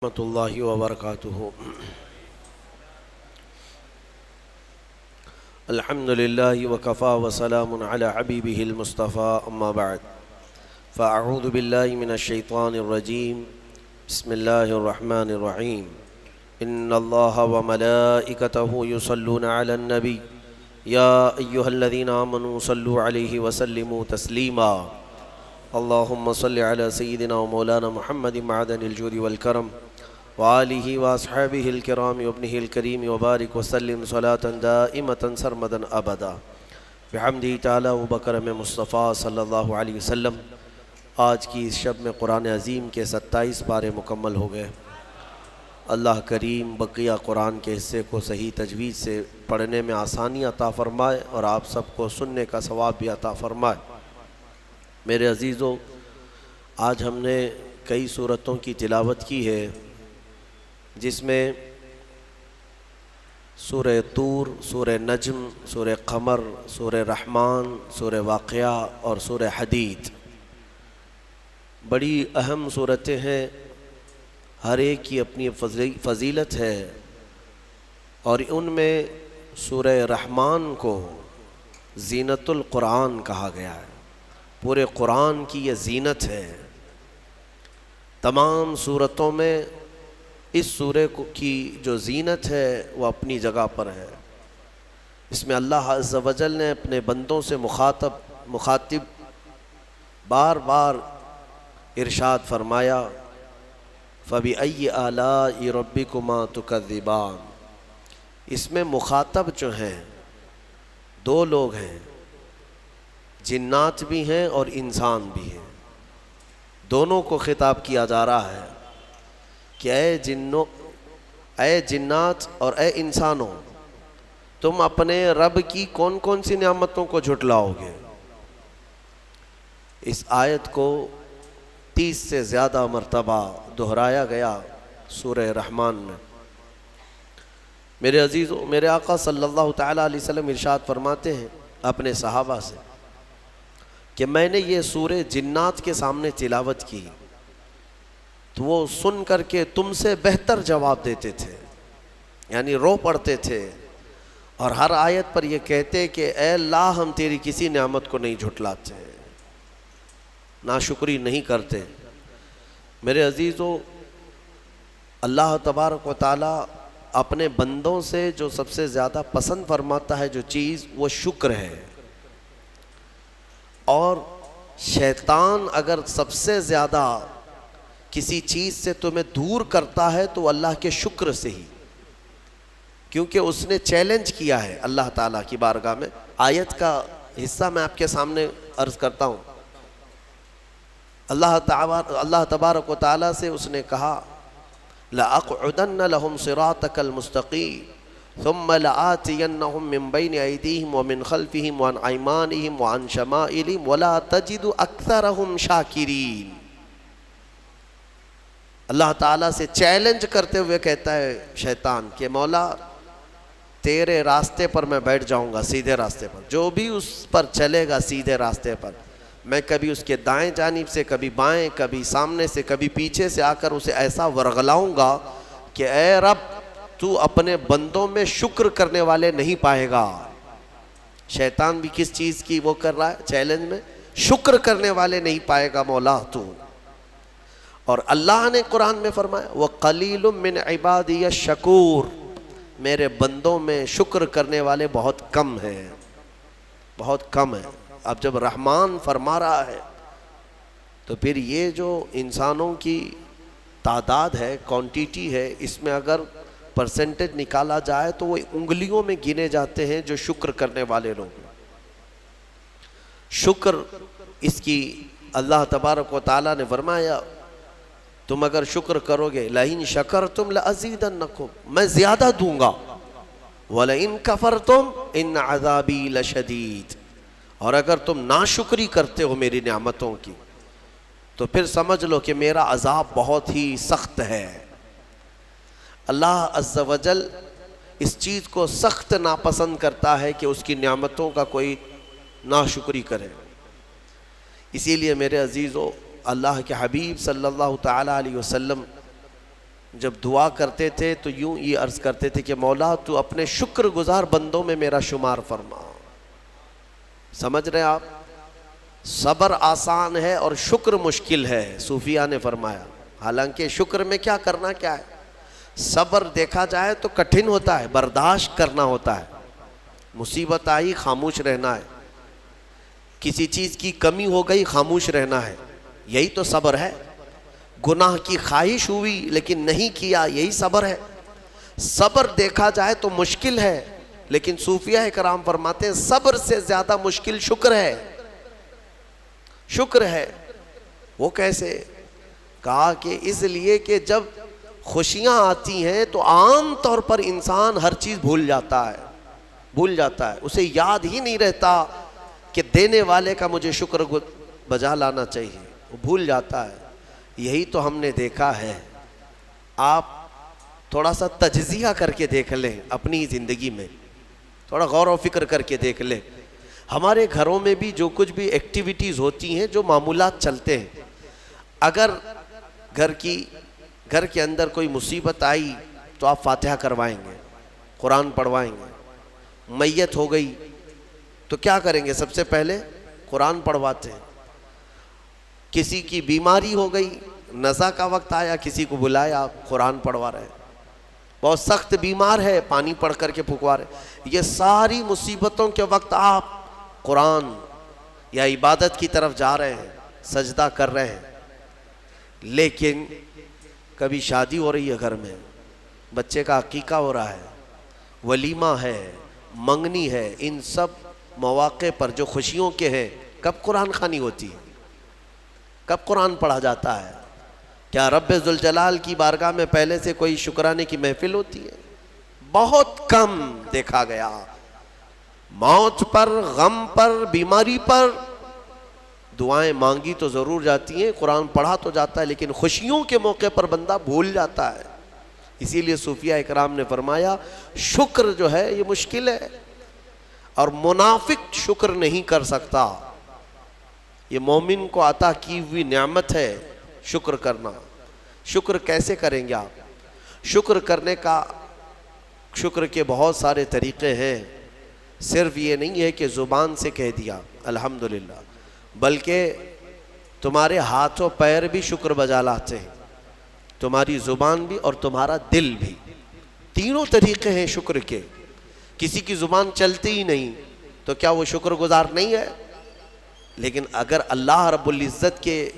ورحمۃ اللہ وبرکاتہ۔ الحمد للہ وکفا وسلام علی حبیبہ المصطفیٰ، اما بعد فاعوذ باللہ من الشیطان الرجیم، بسم اللہ الرحمن الرحیم۔ ان اللہ وملائکتہ یصلون علی النبی یا ایہا الذین آمنوا صلوا علیہ وسلموا تسلیما۔ اللہم صل علی سیدنا و مولانا محمد معدن الجود والکرم وآلہ واصحابہ الکرام وابنہ الکریم وبارک وسلم صلاة دائمة سرمدا ابدا بحمدہ تعالی و بکرم مصطفیٰ صلی اللہ علیہ وسلم۔ آج کی اس شب میں قرآن عظیم کے 27 پارے مکمل ہو گئے۔ اللہ کریم بقیہ قرآن کے حصے کو صحیح تجوید سے پڑھنے میں آسانی عطا فرمائے اور آپ سب کو سننے کا ثواب بھی عطا فرمائے۔ میرے عزیزو، آج ہم نے کئی سورتوں کی تلاوت کی ہے، جس میں سورہ طور، سورہ نجم، سورہ قمر، سورہ رحمان، سورہ واقعہ اور سورہ حدید بڑی اہم سورتیں ہیں۔ ہر ایک کی اپنی فضیلت ہے، اور ان میں سورہ رحمان کو زینت القرآن کہا گیا ہے۔ پورے قرآن کی یہ زینت ہے۔ تمام سورتوں میں اس سورے کی جو زینت ہے وہ اپنی جگہ پر ہے۔ اس میں اللہ عز و جل نے اپنے بندوں سے مخاطب بار بار ارشاد فرمایا، فَبِأَيِّ آلَاءِ رَبِّكُمَا تُكَذِّبَانِ۔ اس میں مخاطب جو ہیں دو لوگ ہیں، جنات بھی ہیں اور انسان بھی ہیں۔ دونوں کو خطاب کیا جا رہا ہے کہ اے جنات اور اے انسانوں، تم اپنے رب کی کون کون سی نعمتوں کو جھٹلاؤ گے؟ اس آیت کو 30 سے زیادہ مرتبہ دہرایا گیا سورہ رحمان میں۔ میرے عزیزو، میرے آقا صلی اللہ تعالیٰ علیہ وسلم ارشاد فرماتے ہیں اپنے صحابہ سے کہ میں نے یہ سورہ جنات کے سامنے تلاوت کی تو وہ سن کر کے تم سے بہتر جواب دیتے تھے، یعنی رو پڑتے تھے، اور ہر آیت پر یہ کہتے کہ اے اللہ، ہم تیری کسی نعمت کو نہیں جھٹلاتے، ناشکری نہیں کرتے۔ میرے عزیزو، اللہ تبارک و تعالی اپنے بندوں سے جو سب سے زیادہ پسند فرماتا ہے جو چیز، وہ شکر ہے۔ اور شیطان اگر سب سے زیادہ کسی چیز سے تمہیں دور کرتا ہے تو اللہ کے شکر سے ہی، کیونکہ اس نے چیلنج کیا ہے اللہ تعالیٰ کی بارگاہ میں۔ آیت کا حصہ میں آپ کے سامنے عرض کرتا ہوں۔ اللہ تبارک و تعالیٰ سے اس نے کہا، لَأَقْعُدَنَّ لَهُمْ صِرَاطَكَ الْمُسْتَقِيمَ ثُمَّ لَآتِيَنَّهُمْ مِنْ بَيْنِ أَيْدِيهِمْ وَمِنْ خَلْفِهِمْ وَعَنْ أَيْمَانِهِمْ وَعَنْ شَمَائِلِهِمْ وَلَا تَجِدُ أَكْثَرَهُمْ شَاكِرِينَ۔ اللہ تعالیٰ سے چیلنج کرتے ہوئے کہتا ہے شیطان کہ مولا، تیرے راستے پر میں بیٹھ جاؤں گا، سیدھے راستے پر، جو بھی اس پر چلے گا سیدھے راستے پر، میں کبھی اس کے دائیں جانب سے، کبھی بائیں، کبھی سامنے سے، کبھی پیچھے سے آ کر اسے ایسا ورغلاؤں گا کہ اے رب، تو اپنے بندوں میں شکر کرنے والے نہیں پائے گا۔ شیطان بھی کس چیز کی وہ کر رہا ہے چیلنج میں؟ شکر کرنے والے نہیں پائے گا مولا تو۔ اور اللہ نے قرآن میں فرمایا، وَقَلِيلٌ مِّنْ عِبَادِيَ الشَّكُورُ، میرے بندوں میں شکر کرنے والے بہت کم ہیں، بہت کم ہیں۔ اب جب رحمان فرما رہا ہے تو پھر یہ جو انسانوں کی تعداد ہے، کوانٹیٹی ہے، اس میں اگر پرسنٹیج نکالا جائے تو وہ انگلیوں میں گنے جاتے ہیں جو شکر کرنے والے لوگ ہیں۔ شکر اس کی اللہ تبارک و تعالیٰ نے فرمایا، تم اگر شکر کرو گے، لَإِن شَكَرْتُمْ لَأَزِيدَنَّكُمْ، میں زیادہ دوں گا، وَلَإِن كَفَرْتُمْ إِنَّ عَذَابِي لَشَدِيدٌ، اور اگر تم ناشکری کرتے ہو میری نعمتوں کی تو پھر سمجھ لو کہ میرا عذاب بہت ہی سخت ہے۔ اللہ عز و جل اس چیز کو سخت ناپسند کرتا ہے کہ اس کی نعمتوں کا کوئی ناشکری کرے۔ اسی لیے میرے عزیزو، اللہ کے حبیب صلی اللہ تعالیٰ علیہ وسلم جب دعا کرتے تھے تو یوں یہ عرض کرتے تھے کہ مولا تو اپنے شکر گزار بندوں میں میرا شمار فرما. سمجھ رہے آپ؟ صبر آسان ہے اور شکر مشکل ہے، صوفیہ نے فرمایا. حالانکہ شکر میں کیا کرنا کیا ہے، صبر دیکھا جائے تو کٹھن ہوتا ہے، برداشت کرنا ہوتا ہے. مصیبت آئی خاموش رہنا ہے، کسی چیز کی کمی ہو گئی خاموش رہنا ہے، یہی تو صبر ہے. گناہ کی خواہش ہوئی لیکن نہیں کیا، یہی صبر ہے. صبر دیکھا جائے تو مشکل ہے، لیکن صوفیہ کرام فرماتے ہیں صبر سے زیادہ مشکل شکر ہے. شکر ہے. وہ کیسے؟ کہا کہ اس لیے کہ جب خوشیاں آتی ہیں تو عام طور پر انسان ہر چیز بھول جاتا ہے، اسے یاد ہی نہیں رہتا کہ دینے والے کا مجھے شکر بجا لانا چاہیے، وہ بھول جاتا ہے. یہی تو ہم نے دیکھا ہے. آپ تھوڑا سا تجزیہ کر کے دیکھ لیں اپنی زندگی میں، تھوڑا غور و فکر کر کے دیکھ لیں. ہمارے گھروں میں بھی جو کچھ بھی ایکٹیویٹیز ہوتی ہیں، جو معمولات چلتے ہیں، اگر گھر کے اندر کوئی مصیبت آئی تو آپ فاتحہ کروائیں گے، قرآن پڑھوائیں گے. میت ہو گئی تو کیا کریں گے؟ سب سے پہلے قرآن پڑھواتے ہیں. کسی کی بیماری ہو گئی، نزا کا وقت آیا، کسی کو بلایا، قرآن پڑھوا رہے ہیں. بہت سخت بیمار ہے، پانی پڑھ کر کے پھکوا رہے. یہ ساری مصیبتوں کے وقت آپ قرآن یا عبادت کی طرف جا رہے ہیں، سجدہ کر رہے ہیں. لیکن کبھی شادی ہو رہی ہے گھر میں، بچے کا عقیقہ ہو رہا ہے، ولیمہ ہے، منگنی ہے، ان سب مواقع پر جو خوشیوں کے ہیں، کب قرآن خوانی ہوتی ہے؟ کب قرآن پڑھا جاتا ہے؟ کیا رب ذوالجلال کی بارگاہ میں پہلے سے کوئی شکرانے کی محفل ہوتی ہے؟ بہت کم دیکھا گیا. موت پر، غم پر، بیماری پر دعائیں مانگی تو ضرور جاتی ہیں، قرآن پڑھا تو جاتا ہے، لیکن خوشیوں کے موقع پر بندہ بھول جاتا ہے. اسی لیے صوفیہ اکرام نے فرمایا شکر جو ہے یہ مشکل ہے، اور منافق شکر نہیں کر سکتا. یہ مومن کو عطا کی ہوئی نعمت ہے شکر کرنا. شکر کیسے کریں گے آپ؟ شکر کرنے کا، شکر کے بہت سارے طریقے ہیں. صرف یہ نہیں ہے کہ زبان سے کہہ دیا الحمدللہ، بلکہ تمہارے ہاتھ و پیر بھی شکر بجا لاتے ہیں، تمہاری زبان بھی اور تمہارا دل بھی. تینوں طریقے ہیں شکر کے. کسی کی زبان چلتی ہی نہیں تو کیا وہ شکر گزار نہیں ہے؟ لیکن اگر اللہ رب العزت کے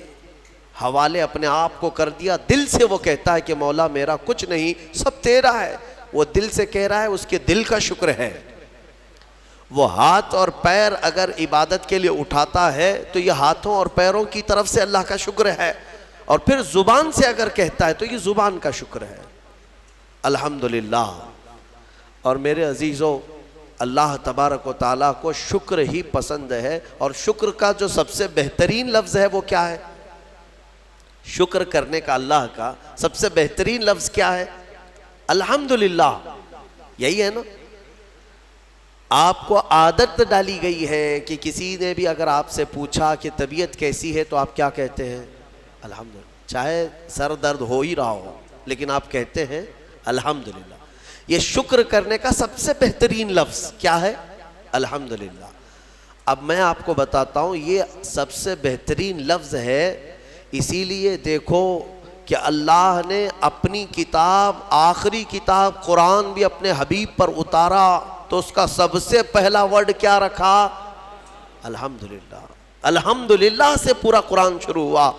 حوالے اپنے آپ کو کر دیا، دل سے وہ کہتا ہے کہ مولا میرا کچھ نہیں، سب تیرا ہے، وہ دل سے کہہ رہا ہے، اس کے دل کا شکر ہے. وہ ہاتھ اور پیر اگر عبادت کے لیے اٹھاتا ہے تو یہ ہاتھوں اور پیروں کی طرف سے اللہ کا شکر ہے، اور پھر زبان سے اگر کہتا ہے تو یہ زبان کا شکر ہے. الحمدللہ. اور میرے عزیزو، اللہ تبارک و تعالیٰ کو شکر ہی پسند ہے. اور شکر کا جو سب سے بہترین لفظ ہے وہ کیا ہے؟ شکر کرنے کا اللہ کا سب سے بہترین لفظ کیا ہے؟ الحمدللہ. یہی ہے نا. آپ کو عادت ڈالی گئی ہے کہ کسی نے بھی اگر آپ سے پوچھا کہ طبیعت کیسی ہے تو آپ کیا کہتے ہیں؟ الحمدللہ. چاہے سر درد ہو ہی رہا ہو لیکن آپ کہتے ہیں الحمدللہ. یہ شکر کرنے کا سب سے بہترین لفظ کیا ہے؟ الحمدللہ. اب میں آپ کو بتاتا ہوں یہ سب سے بہترین لفظ ہے. اسی لیے دیکھو کہ اللہ نے اپنی کتاب، آخری کتاب قرآن بھی اپنے حبیب پر اتارا تو اس کا سب سے پہلا ورڈ کیا رکھا؟ الحمدللہ. الحمدللہ سے پورا قرآن شروع ہوا.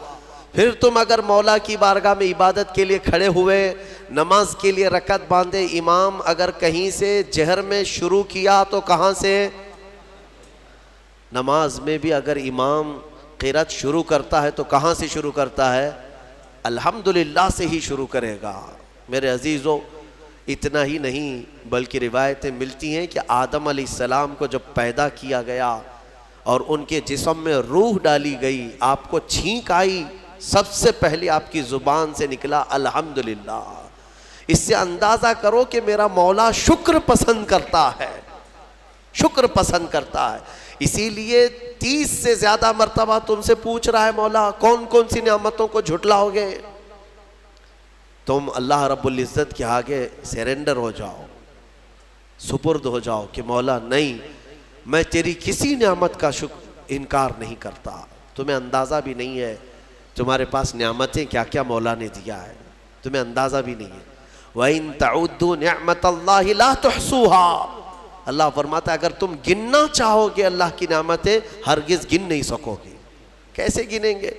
پھر تم اگر مولا کی بارگاہ میں عبادت کے لیے کھڑے ہوئے، نماز کے لیے رکعت باندھے، امام اگر کہیں سے جہر میں شروع کیا تو کہاں سے؟ نماز میں بھی اگر امام قرات شروع کرتا ہے تو کہاں سے شروع کرتا ہے؟ الحمدللہ سے ہی شروع کرے گا. میرے عزیزو، اتنا ہی نہیں بلکہ روایتیں ملتی ہیں کہ آدم علیہ السلام کو جب پیدا کیا گیا اور ان کے جسم میں روح ڈالی گئی، آپ کو چھینک آئی، سب سے پہلے آپ کی زبان سے نکلا الحمدللہ. اس سے اندازہ کرو کہ میرا مولا شکر پسند کرتا ہے، شکر پسند کرتا ہے. اسی لیے 30 سے زیادہ مرتبہ تم سے پوچھ رہا ہے مولا کون کون سی نعمتوں کو جھٹلاؤ گے؟ تم اللہ رب العزت کے آگے سیرنڈر ہو جاؤ، سپرد ہو جاؤ کہ مولا نہیں، میں تیری کسی نعمت کا انکار نہیں کرتا۔ تمہیں اندازہ بھی نہیں ہے تمہارے پاس نعمتیں کیا کیا مولا نے دیا ہے، تمہیں اندازہ بھی نہیں ہے۔ وَإِن تَعُدُّوا نِعْمَةَ اللَّهِ لَا تُحْصُوهَا، اللہ فرماتا ہے اگر تم گننا چاہو گے اللہ کی نعمتیں ہرگز گن نہیں سکو گے۔ کیسے گنیں گے؟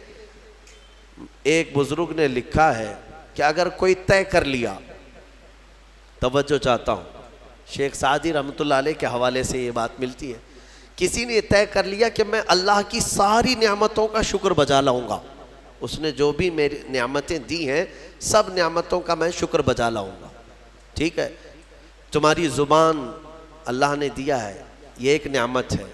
ایک بزرگ نے لکھا ہے کہ اگر کوئی طے کر لیا، توجہ چاہتا ہوں، شیخ سعدی رحمۃ اللہ علیہ کے حوالے سے یہ بات ملتی ہے، کسی نے طے کر لیا کہ میں اللہ کی ساری نعمتوں کا شکر بجا لاؤں گا، اس نے جو بھی میری نعمتیں دی ہیں سب نعمتوں کا میں شکر بجا لاؤں گا، ٹھیک ہے؟ تمہاری زبان اللہ نے دیا ہے، یہ ایک نعمت ہے،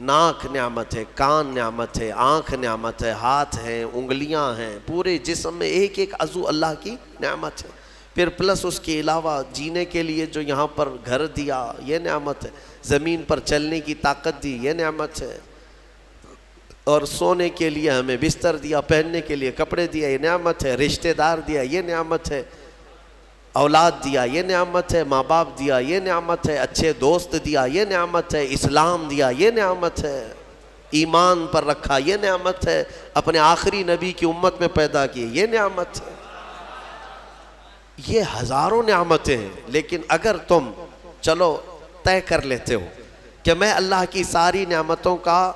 ناک نعمت ہے، کان نعمت ہے، آنکھ نعمت ہے، ہاتھ ہیں، انگلیاں ہیں، پورے جسم میں ایک ایک عضو اللہ کی نعمت ہے، پھر پلس اس کے علاوہ جینے کے لیے جو یہاں پر گھر دیا یہ نعمت ہے، زمین پر چلنے کی طاقت دی یہ نعمت ہے، اور سونے کے لیے ہمیں بستر دیا، پہننے کے لیے کپڑے دیا یہ نعمت ہے، رشتہ دار دیا یہ نعمت ہے، اولاد دیا یہ نعمت ہے، ماں باپ دیا یہ نعمت ہے، اچھے دوست دیا یہ نعمت ہے، اسلام دیا یہ نعمت ہے، ایمان پر رکھا یہ نعمت ہے، اپنے آخری نبی کی امت میں پیدا کیے یہ نعمت ہے۔ یہ ہزاروں نعمتیں ہیں، لیکن اگر تم چلو طے کر لیتے ہو کہ میں اللہ کی ساری نعمتوں کا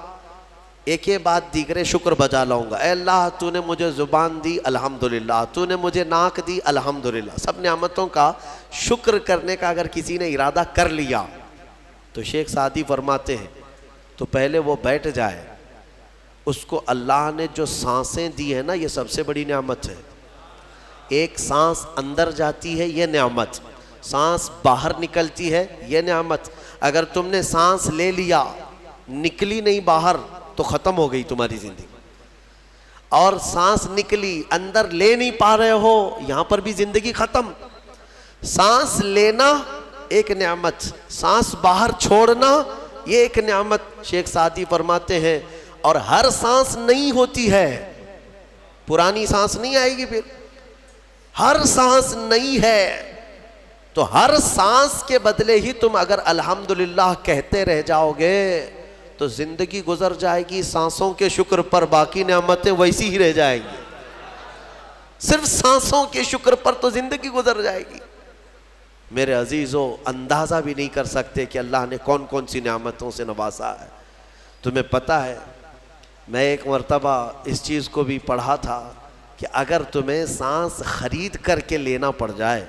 ایک بعد دیگرے شکر بجا لاؤں گا، اے اللہ تو نے مجھے زبان دی الحمدللہ، تو نے مجھے ناک دی الحمدللہ، سب نعمتوں کا شکر کرنے کا اگر کسی نے ارادہ کر لیا تو شیخ سعدی فرماتے ہیں تو پہلے وہ بیٹھ جائے، اس کو اللہ نے جو سانسیں دی ہیں نا یہ سب سے بڑی نعمت ہے۔ ایک سانس اندر جاتی ہے یہ نعمت، سانس باہر نکلتی ہے یہ نعمت۔ اگر تم نے سانس لے لیا نکلی نہیں باہر تو ختم ہو گئی تمہاری زندگی، اور سانس نکلی اندر لے نہیں پا رہے ہو یہاں پر بھی زندگی ختم۔ سانس لینا ایک نعمت، سانس باہر چھوڑنا یہ ایک نعمت۔ شیخ سعدی فرماتے ہیں اور ہر سانس نہیں ہوتی ہے، پرانی سانس نہیں آئے گی، پھر ہر سانس نہیں ہے، تو ہر سانس کے بدلے ہی تم اگر الحمدللہ کہتے رہ جاؤ گے تو زندگی گزر جائے گی سانسوں کے شکر پر، باقی نعمتیں ویسی ہی رہ جائیں گی، صرف سانسوں کے شکر پر تو زندگی گزر جائے گی۔ میرے عزیزو اندازہ بھی نہیں کر سکتے کہ اللہ نے کون کون سی نعمتوں سے نوازا ہے۔ تمہیں پتہ ہے میں ایک مرتبہ اس چیز کو بھی پڑھا تھا کہ اگر تمہیں سانس خرید کر کے لینا پڑ جائے،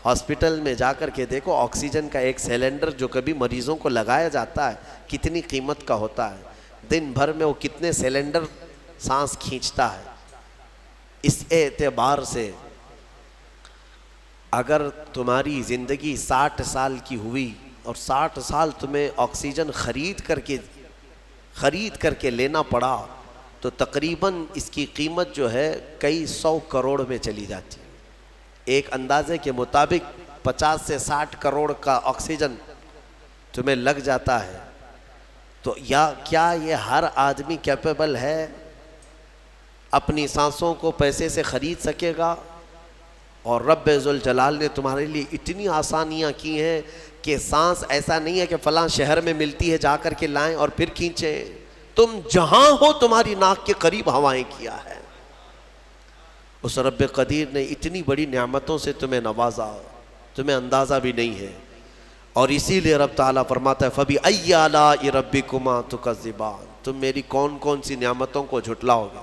ہاسپٹل میں جا کر کے دیکھو آکسیجن کا ایک سلنڈر جو کبھی مریضوں کو لگایا جاتا ہے کتنی قیمت کا ہوتا ہے، دن بھر میں وہ کتنے سلنڈر سانس کھینچتا ہے۔ اس اعتبار سے اگر تمہاری زندگی 60 سال کی ہوئی اور 60 سال تمہیں آکسیجن خرید کر کے لینا پڑا تو تقریباً اس کی قیمت جو ہے کئی 100 کروڑ میں چلی جاتی ہے۔ ایک اندازے کے مطابق 50 سے 60 کروڑ کا آکسیجن تمہیں لگ جاتا ہے، تو کیا یہ ہر آدمی کیپیبل ہے اپنی سانسوں کو پیسے سے خرید سکے گا؟ اور رب ذوالجلال نے تمہارے لیے اتنی آسانیاں کی ہیں کہ سانس ایسا نہیں ہے کہ فلاں شہر میں ملتی ہے جا کر کے لائیں اور پھر کھینچیں، تم جہاں ہو تمہاری ناک کے قریب ہوائیں کیا ہے۔ اس رب قدیر نے اتنی بڑی نعمتوں سے تمہیں نوازا، تمہیں اندازہ بھی نہیں ہے، اور اسی لیے رب تعالیٰ فرماتا ہے فَبِأَيِّ آلَاءِ رَبِّكُمَا تُكَذِّبَانِ، تم میری کون کون سی نعمتوں کو جھٹلاؤ گے۔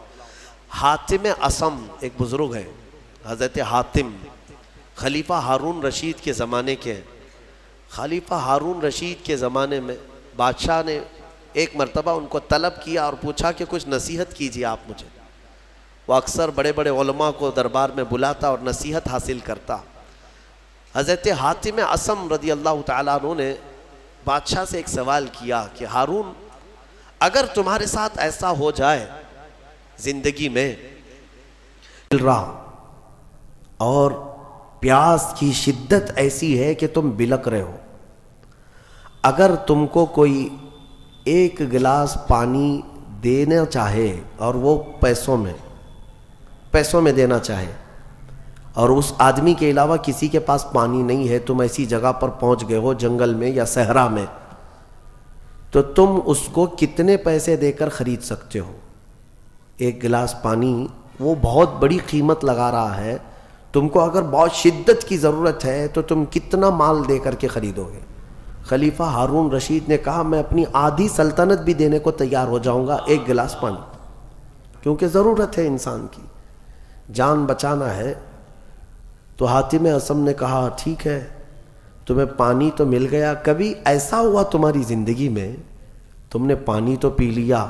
حاتم اصم ایک بزرگ ہے، حضرت حاتم خلیفہ ہارون رشید کے زمانے کے ہیں۔ خلیفہ ہارون رشید کے زمانے میں بادشاہ نے ایک مرتبہ ان کو طلب کیا اور پوچھا کہ کچھ نصیحت کیجیے آپ مجھے۔ وہ اکثر بڑے بڑے علماء کو دربار میں بلاتا اور نصیحت حاصل کرتا۔ حضرت حاتم اصم رضی اللہ تعالیٰ عنہ نے بادشاہ سے ایک سوال کیا کہ ہارون اگر تمہارے ساتھ ایسا ہو جائے زندگی میں اور پیاس کی شدت ایسی ہے کہ تم بلک رہے ہو، اگر تم کو کوئی ایک گلاس پانی دینا چاہے اور وہ پیسوں میں دینا چاہے، اور اس آدمی کے علاوہ کسی کے پاس پانی نہیں ہے، تم ایسی جگہ پر پہنچ گئے ہو جنگل میں یا صحرا میں، تو تم اس کو کتنے پیسے دے کر خرید سکتے ہو؟ ایک گلاس پانی وہ بہت بڑی قیمت لگا رہا ہے، تم کو اگر بہت شدت کی ضرورت ہے تو تم کتنا مال دے کر کے خریدو گے؟ خلیفہ ہارون رشید نے کہا میں اپنی آدھی سلطنت بھی دینے کو تیار ہو جاؤں گا ایک گلاس پانی، کیونکہ ضرورت ہے انسان کی، جان بچانا ہے۔ تو حاتم اصم نے کہا ٹھیک ہے، تمہیں پانی تو مل گیا، کبھی ایسا ہوا تمہاری زندگی میں تم نے پانی تو پی لیا،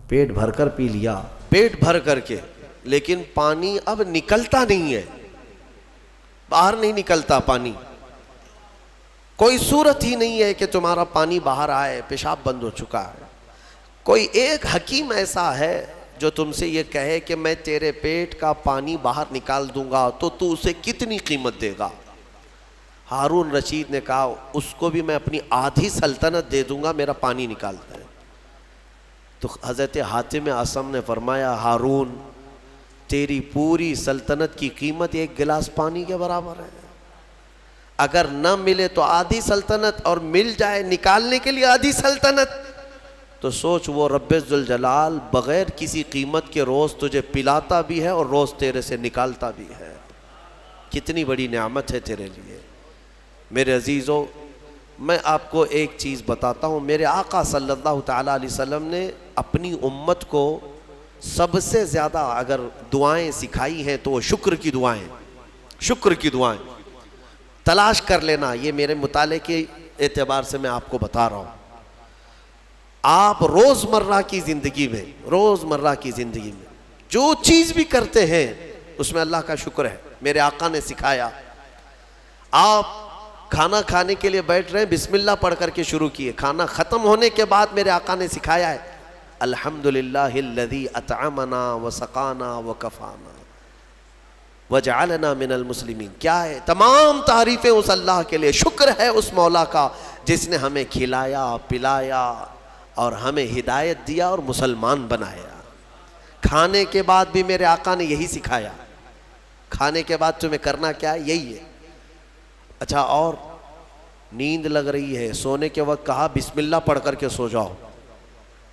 پیٹ بھر کر پی لیا، پیٹ بھر کر کے، لیکن پانی اب نکلتا نہیں ہے، باہر نہیں نکلتا پانی، کوئی صورت ہی نہیں ہے کہ تمہارا پانی باہر آئے، پیشاب بند ہو چکا ہے۔ کوئی ایک حکیم ایسا ہے جو تم سے یہ کہے کہ میں تیرے پیٹ کا پانی باہر نکال دوں گا تو تو اسے کتنی قیمت دے گا؟ ہارون رشید نے کہا اس کو بھی میں اپنی آدھی سلطنت دے دوں گا، میرا پانی نکالتا ہے۔ تو حضرت حاتم اصم نے فرمایا ہارون تیری پوری سلطنت کی قیمت ایک گلاس پانی کے برابر ہے، اگر نہ ملے تو آدھی سلطنت، اور مل جائے نکالنے کے لیے آدھی سلطنت، تو سوچ وہ رب ذوالجلال بغیر کسی قیمت کے روز تجھے پلاتا بھی ہے اور روز تیرے سے نکالتا بھی ہے، کتنی بڑی نعمت ہے تیرے لیے۔ میرے عزیزو، میں آپ کو ایک چیز بتاتا ہوں، میرے آقا صلی اللہ تعالیٰ علیہ وسلم نے اپنی امت کو سب سے زیادہ اگر دعائیں سکھائی ہیں تو وہ شکر کی دعائیں، شکر کی دعائیں تلاش کر لینا، یہ میرے مطالعے کے اعتبار سے میں آپ کو بتا رہا ہوں۔ آپ روزمرہ کی زندگی میں جو چیز بھی کرتے ہیں اس میں اللہ کا شکر ہے، میرے آقا نے سکھایا۔ آپ کھانا کھانے کے لیے بیٹھ رہے ہیں، بسم اللہ پڑھ کر کے شروع کیے، کھانا ختم ہونے کے بعد میرے آقا نے سکھایا ہے الحمدللہ الذی اطعمنا وسقانا وکفانا وجعلنا من المسلمین۔ کیا ہے؟ تمام تعریفیں اس اللہ کے لیے، شکر ہے اس مولا کا جس نے ہمیں کھلایا پلایا اور ہمیں ہدایت دیا اور مسلمان بنایا۔ کھانے کے بعد بھی میرے آقا نے یہی سکھایا، کھانے کے بعد تمہیں کرنا کیا ہے؟ یہی ہے۔ اچھا، اور نیند لگ رہی ہے، سونے کے وقت کہا بسم اللہ پڑھ کر کے سو جاؤ،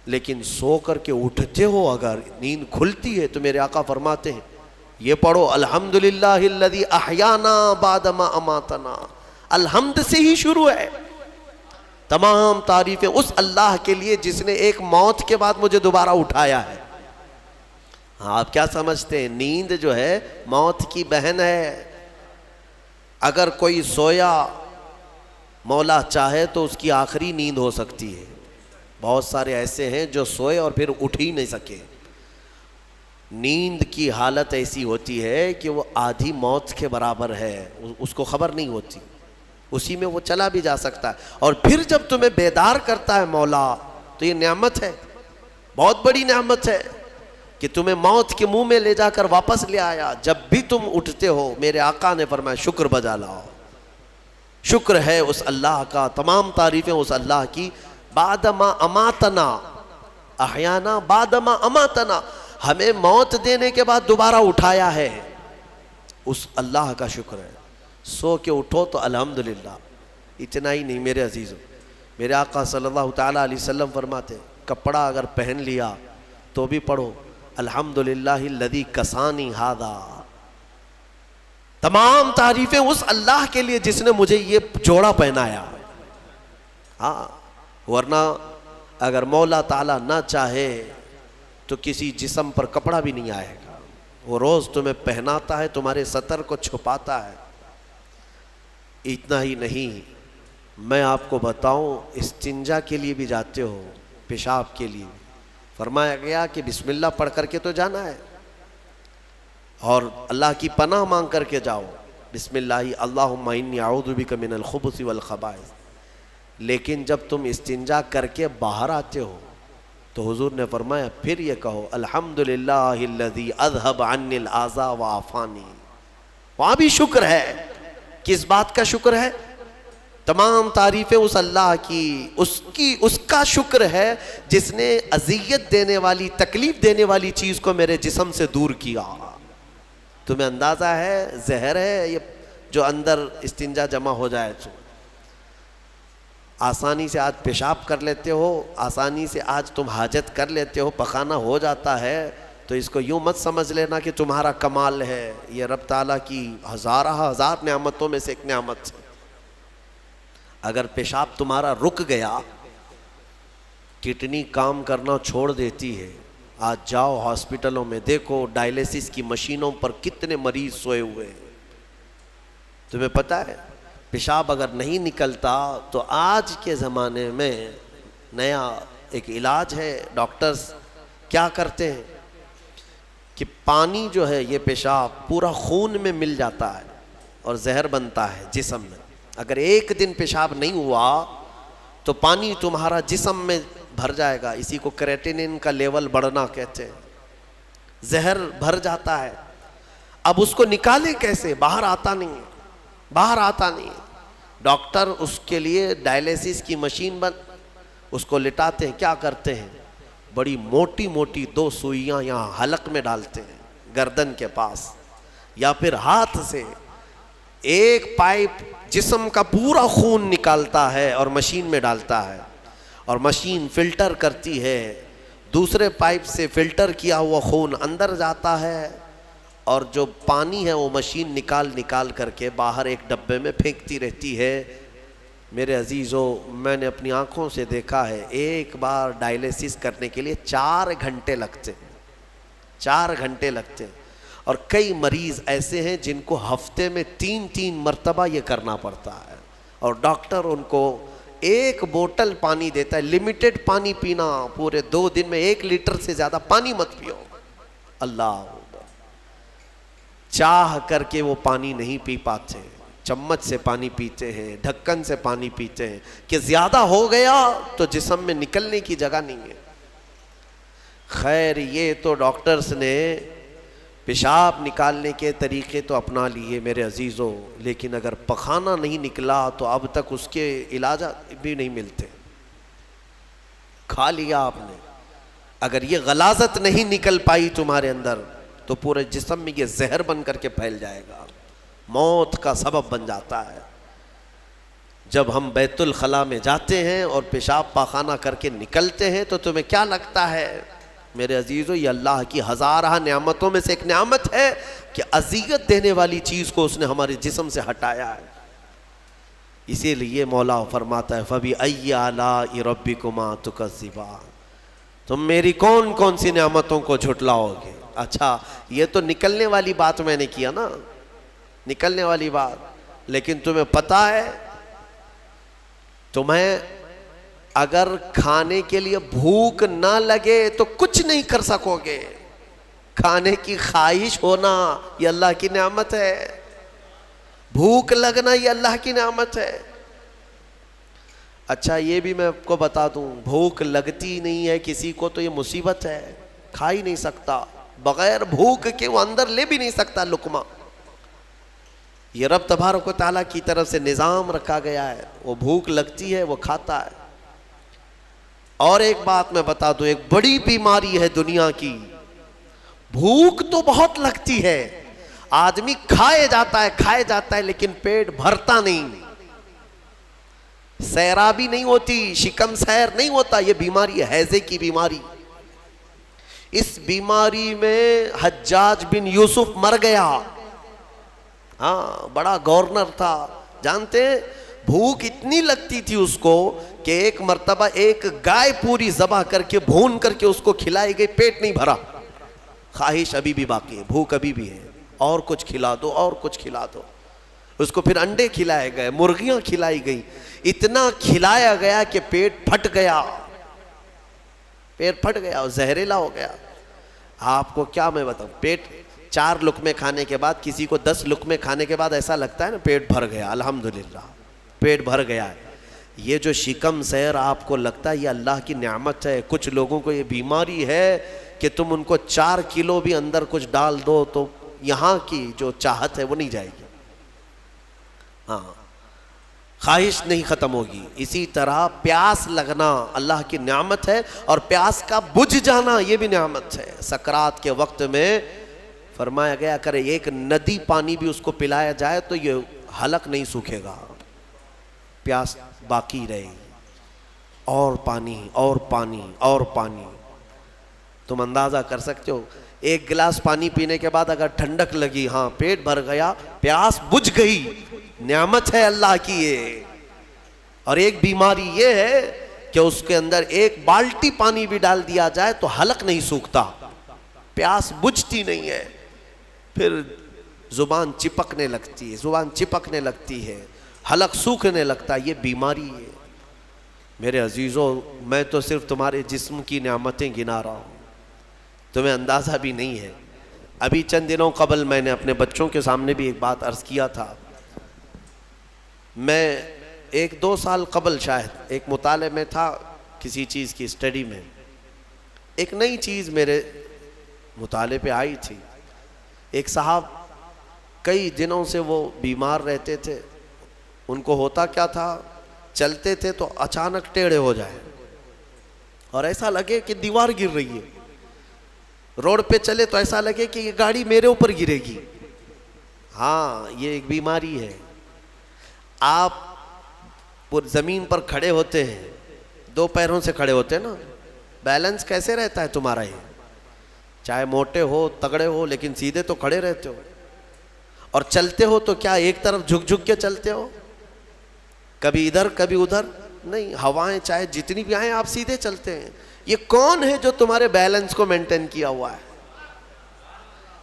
لیکن سو کر کے اٹھتے ہو اگر نیند کھلتی ہے تو میرے آقا فرماتے ہیں یہ پڑھو الحمدللہ الذی احیانا بعد ما اماتنا۔ الحمد سے ہی شروع ہے، تمام تعریفیں اس اللہ کے لیے جس نے ایک موت کے بعد مجھے دوبارہ اٹھایا ہے۔ ہاں، آپ کیا سمجھتے ہیں؟ نیند جو ہے موت کی بہن ہے، اگر کوئی سویا مولا چاہے تو اس کی آخری نیند ہو سکتی ہے۔ بہت سارے ایسے ہیں جو سوئے اور پھر اٹھ ہی نہیں سکے۔ نیند کی حالت ایسی ہوتی ہے کہ وہ آدھی موت کے برابر ہے، اس کو خبر نہیں ہوتی، اسی میں وہ چلا بھی جا سکتا ہے، اور پھر جب تمہیں بیدار کرتا ہے مولا تو یہ نعمت ہے، بہت بڑی نعمت ہے کہ تمہیں موت کے منہ میں لے جا کر واپس لے آیا۔ جب بھی تم اٹھتے ہو میرے آقا نے فرمایا شکر بجا لاؤ، شکر ہے اس اللہ کا، تمام تعریفیں اس اللہ کی۔ بعد ما اماتنا احیانا بعد ما اماتنا، ہمیں موت دینے کے بعد دوبارہ اٹھایا ہے، اس اللہ کا شکر ہے۔ سو کے اٹھو تو الحمدللہ۔ اتنا ہی نہیں میرے عزیزو، میرے آقا صلی اللہ تعالیٰ علیہ وسلم فرماتے کپڑا اگر پہن لیا تو بھی پڑھو الحمدللہ الذی کسانی ھذا۔ تمام تعریفیں اس اللہ کے لیے جس نے مجھے یہ جوڑا پہنایا۔ ہاں، ورنہ اگر مولا تعالیٰ نہ چاہے تو کسی جسم پر کپڑا بھی نہیں آئے گا، وہ روز تمہیں پہناتا ہے، تمہارے ستر کو چھپاتا ہے۔ اتنا ہی نہیں، میں آپ کو بتاؤں استنجا کے لیے بھی جاتے ہو، پیشاب کے لیے فرمایا گیا کہ بسم اللہ پڑھ کر کے تو جانا ہے، اور اللہ کی پناہ مانگ کر کے جاؤ، بسم اللہ اللہم انی اعوذ بک من الخبث والخبائث۔ لیکن جب تم استنجا کر کے باہر آتے ہو تو حضور نے فرمایا پھر یہ کہو الحمدللہ الذی اذھب عنی الاذی وعافانی۔ وہاں بھی شکر ہے، کس بات کا شکر ہے؟ تمام تعریفیں اس اللہ کی، اس کا شکر ہے جس نے اذیت دینے والی، تکلیف دینے والی چیز کو میرے جسم سے دور کیا۔ تمہیں اندازہ ہے زہر ہے یہ جو اندر استنجا جمع ہو جائے تو آسانی سے آج پیشاب کر لیتے ہو، آسانی سے آج تم حاجت کر لیتے ہو، پخانہ ہو جاتا ہے، تو اس کو یوں مت سمجھ لینا کہ تمہارا کمال ہے، یہ رب تعالیٰ کی ہزار نعمتوں میں سے ایک نعمت ہے۔ اگر پیشاب تمہارا رک گیا، کڈنی کام کرنا چھوڑ دیتی ہے، آج جاؤ ہاسپٹلوں میں دیکھو ڈائلیسس کی مشینوں پر کتنے مریض سوئے ہوئے ہیں۔ تمہیں پتہ ہے پیشاب اگر نہیں نکلتا تو آج کے زمانے میں نیا ایک علاج ہے، ڈاکٹرز کیا کرتے ہیں کہ پانی جو ہے یہ پیشاب پورا خون میں مل جاتا ہے اور زہر بنتا ہے جسم میں۔ اگر ایک دن پیشاب نہیں ہوا تو پانی تمہارا جسم میں بھر جائے گا، اسی کو کریٹینن کا لیول بڑھنا کہتے ہیں، زہر بھر جاتا ہے۔ اب اس کو نکالے کیسے؟ باہر آتا نہیں ہے، باہر آتا نہیں ہے۔ ڈاکٹر اس کے لیے ڈائلیسس کی مشین اس کو لٹاتے ہیں، کیا کرتے ہیں بڑی موٹی موٹی 2 سوئیاں یہاں حلق میں ڈالتے ہیں گردن کے پاس، یا پھر ہاتھ سے ایک پائپ جسم کا پورا خون نکالتا ہے اور مشین میں ڈالتا ہے، اور مشین فلٹر کرتی ہے، دوسرے پائپ سے فلٹر کیا ہوا خون اندر جاتا ہے، اور جو پانی ہے وہ مشین نکال کر کے باہر ایک ڈبے میں پھینکتی رہتی ہے۔ میرے عزیزو، میں نے اپنی آنکھوں سے دیکھا ہے ایک بار ڈائلیسس کرنے کے لیے 4 گھنٹے لگتے ہیں، 4 گھنٹے لگتے ہیں، اور کئی مریض ایسے ہیں جن کو ہفتے میں 3 مرتبہ یہ کرنا پڑتا ہے، اور ڈاکٹر ان کو ایک بوتل پانی دیتا ہے، لمیٹڈ پانی پینا، پورے 2 دن میں 1 لیٹر سے زیادہ پانی مت پیو۔ اللہ چاہ کر کے وہ پانی نہیں پی پاتے، چمچ سے پانی پیتے ہیں، ڈھکن سے پانی پیتے ہیں کہ زیادہ ہو گیا تو جسم میں نکلنے کی جگہ نہیں ہے۔ خیر یہ تو ڈاکٹرز نے پیشاب نکالنے کے طریقے تو اپنا لیے میرے عزیزوں، لیکن اگر پخانہ نہیں نکلا تو اب تک اس کے علاج بھی نہیں ملتے۔ کھا لیا آپ نے، اگر یہ غلاظت نہیں نکل پائی تمہارے اندر تو پورے جسم میں یہ زہر بن کر کے پھیل جائے گا، موت کا سبب بن جاتا ہے۔ جب ہم بیت الخلاء میں جاتے ہیں اور پیشاب پاخانہ کر کے نکلتے ہیں تو تمہیں کیا لگتا ہے میرے عزیزو؟ یہ اللہ کی ہزارہ نعمتوں میں سے ایک نعمت ہے کہ اذیت دینے والی چیز کو اس نے ہمارے جسم سے ہٹایا ہے۔ اسی لیے مولا فرماتا ہے فَبِأَيِّ آلَاءِ رَبِّكُمَا تُكَذِّبَانِ، تم میری کون کون سی نعمتوں کو جھٹلاؤ گے؟ اچھا یہ تو نکلنے والی بات میں نے کیا نا، نکلنے والی بات، لیکن تمہیں پتہ ہے تمہیں اگر کھانے کے لیے بھوک نہ لگے تو کچھ نہیں کر سکو گے۔ کھانے کی خواہش ہونا یہ اللہ کی نعمت ہے، بھوک لگنا یہ اللہ کی نعمت ہے۔ اچھا یہ بھی میں آپ کو بتا دوں، بھوک لگتی نہیں ہے کسی کو تو یہ مصیبت ہے، کھا ہی نہیں سکتا، بغیر بھوک کے وہ اندر لے بھی نہیں سکتا لقمہ۔ یہ رب تبارک و تعالیٰ کی طرف سے نظام رکھا گیا ہے، وہ بھوک لگتی ہے وہ کھاتا ہے۔ اور ایک بات میں بتا دوں، ایک بڑی بیماری ہے دنیا کی، بھوک تو بہت لگتی ہے، آدمی کھائے جاتا ہے لیکن پیٹ بھرتا نہیں، سیرابی نہیں ہوتی، شکم سیر نہیں ہوتا۔ یہ بیماری ہے ہیضے کی بیماری۔ اس بیماری میں حجاج بن یوسف مر گیا، ہاں بڑا گورنر تھا، جانتے ہیں بھوک اتنی لگتی تھی اس کو کہ ایک مرتبہ ایک گائے پوری ذبح کر کے بھون کر کے اس کو کھلائی گئی، پیٹ نہیں بھرا، خواہش ابھی بھی باقی ہے، بھوک ابھی بھی ہے، اور کچھ کھلا دو اور کچھ کھلا دو۔ اس کو پھر انڈے کھلائے گئے، مرغیاں کھلائی گئی، اتنا کھلایا گیا کہ پیٹ پھٹ گیا، پیٹ پھٹ گیا اور زہریلا ہو گیا۔ آپ کو کیا میں بتاؤں، پیٹ 4 لقمے کھانے کے بعد، کسی کو 10 لقمے کھانے کے بعد ایسا لگتا ہے نا پیٹ بھر گیا، الحمدللہ پیٹ بھر گیا ہے۔ یہ جو شکم سیر آپ کو لگتا ہے یہ اللہ کی نعمت ہے۔ کچھ لوگوں کو یہ بیماری ہے کہ تم ان کو 4 کلو بھی اندر کچھ ڈال دو تو یہاں کی جو چاہت ہے وہ نہیں جائے گی، ہاں خواہش نہیں ختم ہوگی۔ اسی طرح پیاس لگنا اللہ کی نعمت ہے، اور پیاس کا بجھ جانا یہ بھی نعمت ہے۔ سکرات کے وقت میں فرمایا گیا اگر ایک ندی پانی بھی اس کو پلایا جائے تو یہ حلق نہیں سوکھے گا، پیاس باقی رہے گی، اور پانی اور پانی اور پانی۔ تم اندازہ کر سکتے ہو ایک گلاس پانی پینے کے بعد اگر ٹھنڈک لگی، ہاں پیٹ بھر گیا، پیاس بجھ گئی، نعمت ہے اللہ کی یہ۔ اور ایک بیماری یہ ہے کہ اس کے اندر ایک بالٹی پانی بھی ڈال دیا جائے تو حلق نہیں سوکھتا، پیاس بجھتی نہیں ہے، پھر زبان چپکنے لگتی ہے، حلق سوکھنے لگتا ہے، یہ بیماری ہے۔ میرے عزیزوں، میں تو صرف تمہارے جسم کی نعمتیں گنا رہا ہوں، تمہیں اندازہ بھی نہیں ہے۔ ابھی چند دنوں قبل میں نے اپنے بچوں کے سامنے بھی ایک بات عرض کیا تھا۔ میں 1-2 سال قبل شاید ایک مطالعے میں تھا، کسی چیز کی اسٹڈی میں، ایک نئی چیز میرے مطالعے پہ آئی تھی۔ ایک صاحب کئی دنوں سے وہ بیمار رہتے تھے، ان کو ہوتا کیا تھا، چلتے تھے تو اچانک ٹیڑھے ہو جائے اور ایسا لگے کہ دیوار گر رہی ہے، روڈ پہ چلے تو ایسا لگے کہ یہ گاڑی میرے اوپر گرے گی۔ ہاں یہ ایک بیماری ہے۔ آپ زمین پر کھڑے ہوتے ہیں، 2 پیروں سے کھڑے ہوتے ہیں نا، بیلنس کیسے رہتا ہے تمہارا؟ یہ چاہے موٹے ہو تگڑے ہو لیکن سیدھے تو کھڑے رہتے ہو، اور چلتے ہو تو کیا ایک طرف جھک جھک کے چلتے ہو، کبھی ادھر کبھی ادھر نہیں، ہوائیں چاہے جتنی بھی آئیں آپ سیدھے چلتے ہیں۔ یہ کون ہے جو تمہارے بیلنس کو مینٹین کیا ہوا ہے؟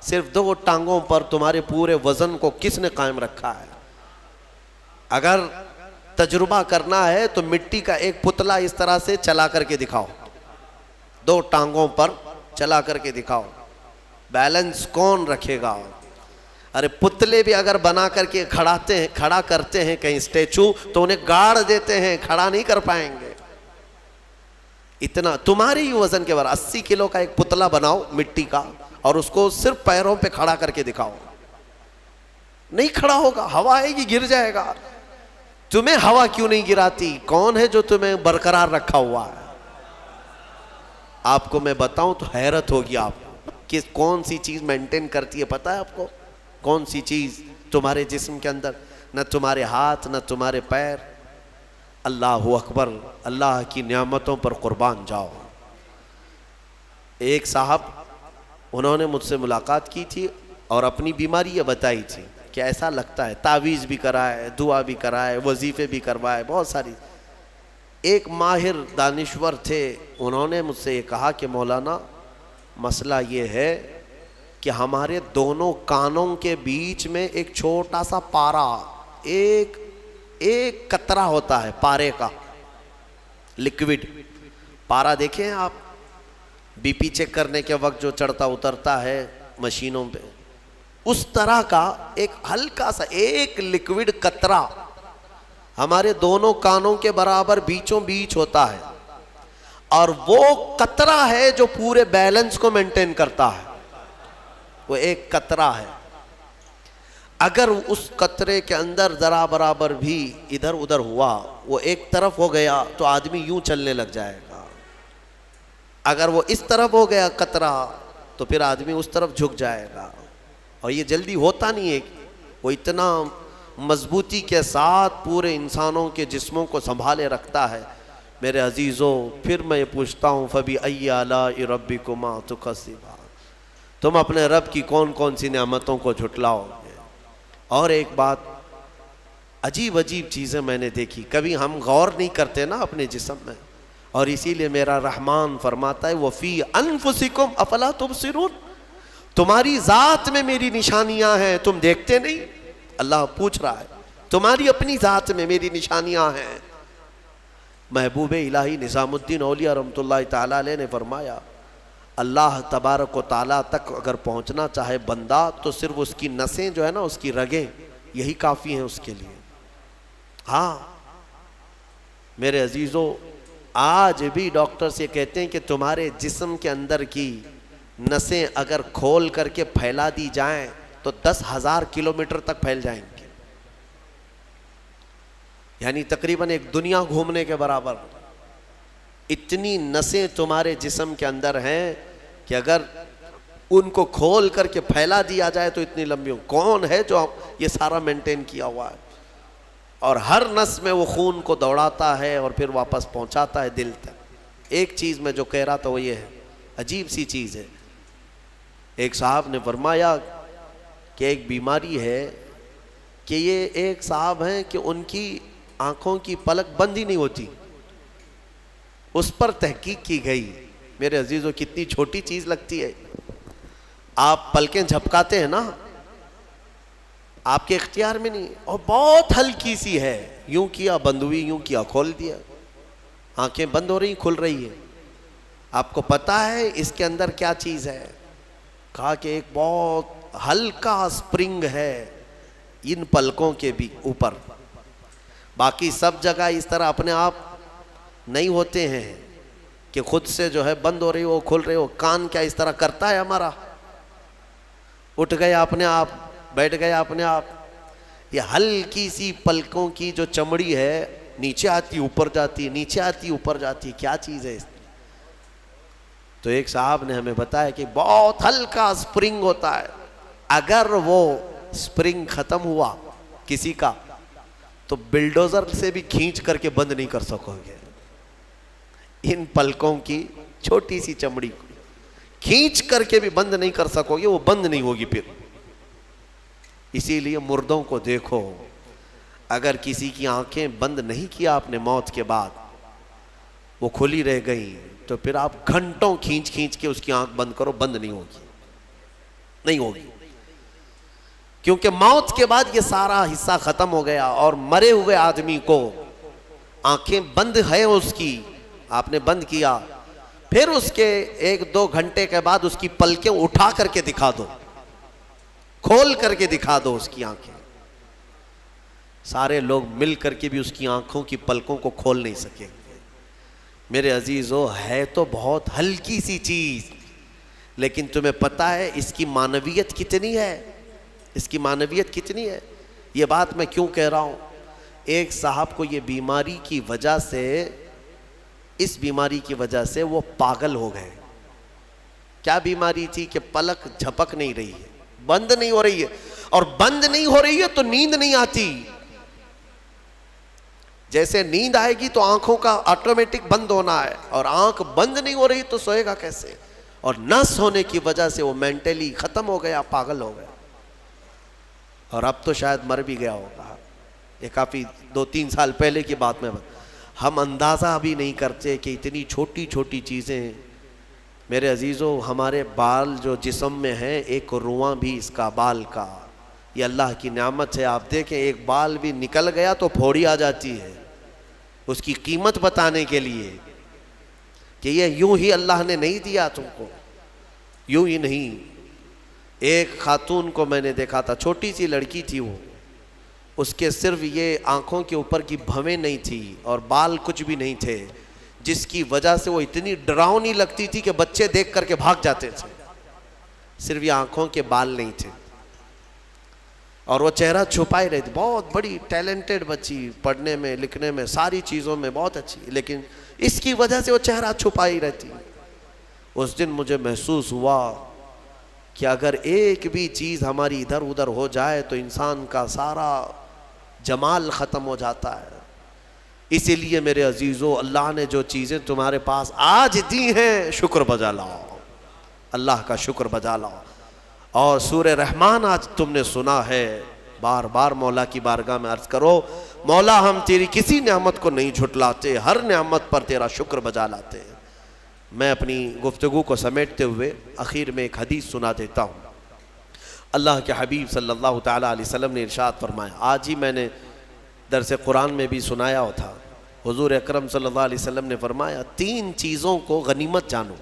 صرف 2 ٹانگوں پر تمہارے پورے وزن کو کس نے قائم رکھا ہے؟ اگر تجربہ کرنا ہے تو مٹی کا ایک پتلا اس طرح سے چلا کر کے دکھاؤ، 2 ٹانگوں پر چلا کر کے دکھاؤ، بیلنس کون رکھے گا؟ ارے پتلے بھی اگر بنا کر کے کھڑا کرتے ہیں کہیں اسٹیچو تو انہیں گاڑ دیتے ہیں، کھڑا نہیں کر پائیں گے۔ اتنا تمہاری ہی وزن کے بارے 80 کلو کا ایک پتلا بناؤ مٹی کا اور اس کو صرف پیروں پہ کھڑا کر کے دکھاؤ، نہیں کھڑا ہوگا، ہوا آئے گی گر جائے گا۔ تمہیں ہوا کیوں نہیں گراتی؟ کون ہے جو تمہیں برقرار رکھا ہوا ہے؟ آپ کو میں بتاؤں تو حیرت ہوگی آپ کہ کون سی چیز مینٹین کرتی ہے، پتہ ہے آپ کو کون سی چیز تمہارے جسم کے اندر؟ نہ تمہارے ہاتھ نہ تمہارے پیر۔ اللہ اکبر، اللہ کی نعمتوں پر قربان جاؤ۔ ایک صاحب انہوں نے مجھ سے ملاقات کی تھی اور اپنی بیماری یہ بتائی تھی کہ ایسا لگتا ہے، تعویذ بھی کرائے، دعا بھی کرائے، وظیفے بھی کروائے، بہت ساری۔ ایک ماہر دانشور تھے، انہوں نے مجھ سے یہ کہا کہ مولانا مسئلہ یہ ہے کہ ہمارے دونوں کانوں کے بیچ میں ایک چھوٹا سا پارا، ایک قطرہ ہوتا ہے پارے کا، لکوڈ پارا دیکھیں آپ، بی پی چیک کرنے کے وقت جو چڑھتا اترتا ہے مشینوں پہ، اس طرح کا ایک ہلکا سا ایک لکوڈ قطرہ ہمارے دونوں کانوں کے برابر بیچوں بیچ ہوتا ہے، اور وہ قطرہ ہے جو پورے بیلنس کو مینٹین کرتا ہے۔ وہ ایک قطرہ ہے، اگر اس قطرے کے اندر ذرا برابر بھی ادھر ادھر ہوا، وہ ایک طرف ہو گیا تو آدمی یوں چلنے لگ جائے گا، اگر وہ اس طرف ہو گیا قطرہ تو پھر آدمی اس طرف جھک جائے گا، اور یہ جلدی ہوتا نہیں ہے۔ وہ اتنا مضبوطی کے ساتھ پورے انسانوں کے جسموں کو سنبھالے رکھتا ہے۔ میرے عزیزوں، پھر میں یہ پوچھتا ہوں فَبِأَيِّ آلَاءِ رَبِّكُمَا تُكَذِّبَانِ، تم اپنے رب کی کون کون سی نعمتوں کو جھٹلاؤ گے؟ اور ایک بات، عجیب چیزیں میں نے دیکھی، کبھی ہم غور نہیں کرتے نا اپنے جسم میں، اور اسی لیے میرا رحمان فرماتا ہے وَفِي أَنفُسِكُمْ أَفَلَا تُبْصِرُونَ، تمہاری ذات میں میری نشانیاں ہیں، تم دیکھتے نہیں؟ اللہ پوچھ رہا ہے، تمہاری اپنی ذات میں میری نشانیاں ہیں۔ محبوب الہی نظام الدین اولیاء رحمۃ اللہ تعالیٰ علیہ نے فرمایا، اللہ تبارک و تعالیٰ تک اگر پہنچنا چاہے بندہ تو صرف اس کی نسیں جو ہے نا، اس کی رگیں، یہی کافی ہیں اس کے لیے۔ ہاں میرے عزیزوں، آج بھی ڈاکٹرز یہ کہتے ہیں کہ تمہارے جسم کے اندر کی نسیں اگر کھول کر کے پھیلا دی جائیں تو 10,000 کلومیٹر تک پھیل جائیں گے، یعنی تقریباً ایک دنیا گھومنے کے برابر۔ اتنی نسیں تمہارے جسم کے اندر ہیں کہ اگر ان کو کھول کر کے پھیلا دیا جائے تو اتنی لمبی کون ہے جو یہ سارا مینٹین کیا ہوا ہے؟ اور ہر نس میں وہ خون کو دوڑاتا ہے اور پھر واپس پہنچاتا ہے دل تک. ایک چیز میں جو کہہ رہا تھا وہ یہ ہے، عجیب سی چیز ہے. ایک صاحب نے فرمایا کہ ایک بیماری ہے کہ یہ ایک صاحب ہیں کہ ان کی آنکھوں کی پلک بند ہی نہیں ہوتی. اس پر تحقیق کی گئی. میرے عزیزو کتنی چھوٹی چیز لگتی ہے. آپ پلکیں جھپکاتے ہیں نا، آپ کے اختیار میں نہیں، اور بہت ہلکی سی ہے، یوں کیا بند ہوئی، یوں کیا کھول دیا، آنکھیں بند ہو رہی کھل رہی ہے. آپ کو پتا ہے اس کے اندر کیا چیز ہے؟ کہا کہ ایک بہت ہلکا سپرنگ ہے ان پلکوں کے بھی اوپر. باقی سب جگہ اس طرح اپنے آپ نہیں ہوتے ہیں کہ خود سے جو ہے بند ہو رہی ہو کھل رہی ہو. کان کیا اس طرح کرتا ہے ہمارا؟ اٹھ گیا اپنے آپ، بیٹھ گیا اپنے آپ. یہ ہلکی سی پلکوں کی جو چمڑی ہے نیچے آتی اوپر جاتی، نیچے آتی اوپر جاتی، کیا چیز ہے؟ تو ایک صاحب نے ہمیں بتایا کہ بہت ہلکا سپرنگ ہوتا ہے. اگر وہ سپرنگ ختم ہوا کسی کا تو بلڈوزر سے بھی کھینچ کر کے بند نہیں کر سکو گے. ان پلکوں کی چھوٹی سی چمڑی کو کھینچ کر کے بھی بند نہیں کر سکو گے، وہ بند نہیں ہوگی پھر. اسی لیے مردوں کو دیکھو، اگر کسی کی آنکھیں بند نہیں کیا آپ نے موت کے بعد، وہ کھلی رہ گئی، تو پھر آپ گھنٹوں کھینچ کھینچ کے اس کی آنکھ بند کرو، بند نہیں ہوگی، نہیں ہوگی. کیونکہ موت کے بعد یہ سارا حصہ ختم ہو گیا. اور مرے ہوئے آدمی کو آنکھیں بند ہے اس کی، آپ نے بند کیا، پھر اس کے 1-2 گھنٹے کے بعد اس کی پلکیں اٹھا کر کے دکھا دو، کھول کر کے دکھا دو اس کی آنکھیں. سارے لوگ مل کر کے بھی اس کی آنکھوں کی پلکوں کو کھول نہیں سکیں گے. میرے عزیزو ہے تو بہت ہلکی سی چیز، لیکن تمہیں پتہ ہے اس کی معنویت کتنی ہے؟ اس کی معنویت کتنی ہے؟ یہ بات میں کیوں کہہ رہا ہوں؟ ایک صاحب کو یہ بیماری کی وجہ سے، اس بیماری کی وجہ سے وہ پاگل ہو گئے. کیا بیماری تھی؟ کہ پلک جھپک نہیں رہی ہے، بند نہیں ہو رہی ہے. اور بند نہیں ہو رہی ہے تو نیند نہیں آتی. جیسے نیند آئے گی تو آنکھوں کا آٹومیٹک بند ہونا ہے، اور آنکھ بند نہیں ہو رہی تو سوئے گا کیسے؟ اور نس ہونے کی وجہ سے وہ مینٹلی ختم ہو گیا، پاگل ہو گیا. اور اب تو شاید مر بھی گیا ہوگا. یہ کافی 2-3 سال پہلے کی بات میں ہم اندازہ بھی نہیں کرتے کہ اتنی چھوٹی چھوٹی چیزیں. میرے عزیزو ہمارے بال جو جسم میں ہیں، ایک رواں بھی اس کا بال کا، یہ اللہ کی نعمت ہے. آپ دیکھیں ایک بال بھی نکل گیا تو پھوڑی آ جاتی ہے اس کی قیمت بتانے کے لیے کہ یہ یوں ہی اللہ نے نہیں دیا تم کو، یوں ہی نہیں. ایک خاتون کو میں نے دیکھا تھا، چھوٹی سی لڑکی تھی، وہ اس کے صرف یہ آنکھوں کے اوپر کی بھویں نہیں تھی اور بال کچھ بھی نہیں تھے، جس کی وجہ سے وہ اتنی ڈراؤنی لگتی تھی کہ بچے دیکھ کر کے بھاگ جاتے تھے. صرف یہ آنکھوں کے بال نہیں تھے اور وہ چہرہ چھپائے رہی تھی. بہت بڑی ٹیلنٹڈ بچی، پڑھنے میں لکھنے میں ساری چیزوں میں بہت اچھی، لیکن اس کی وجہ سے وہ چہرہ چھپائی رہتی. اس دن مجھے محسوس ہوا کہ اگر ایک بھی چیز ہماری ادھر ادھر ہو جائے تو انسان کا سارا جمال ختم ہو جاتا ہے. اسی لیے میرے عزیزو اللہ نے جو چیزیں تمہارے پاس آج دی ہیں، شکر بجا لاؤ، اللہ کا شکر بجا لاؤ. اور سورہ رحمان آج تم نے سنا ہے، بار بار مولا کی بارگاہ میں عرض کرو، مولا ہم تیری کسی نعمت کو نہیں جھٹلاتے، ہر نعمت پر تیرا شکر بجا لاتے ہیں. میں اپنی گفتگو کو سمیٹتے ہوئے آخر میں ایک حدیث سنا دیتا ہوں. اللہ کے حبیب صلی اللہ تعالیٰ علیہ وسلم نے ارشاد فرمایا، آج ہی میں نے درس قرآن میں بھی سنایا تھا. حضور اکرم صلی اللہ علیہ وسلم نے فرمایا 3 چیزوں کو غنیمت جانو.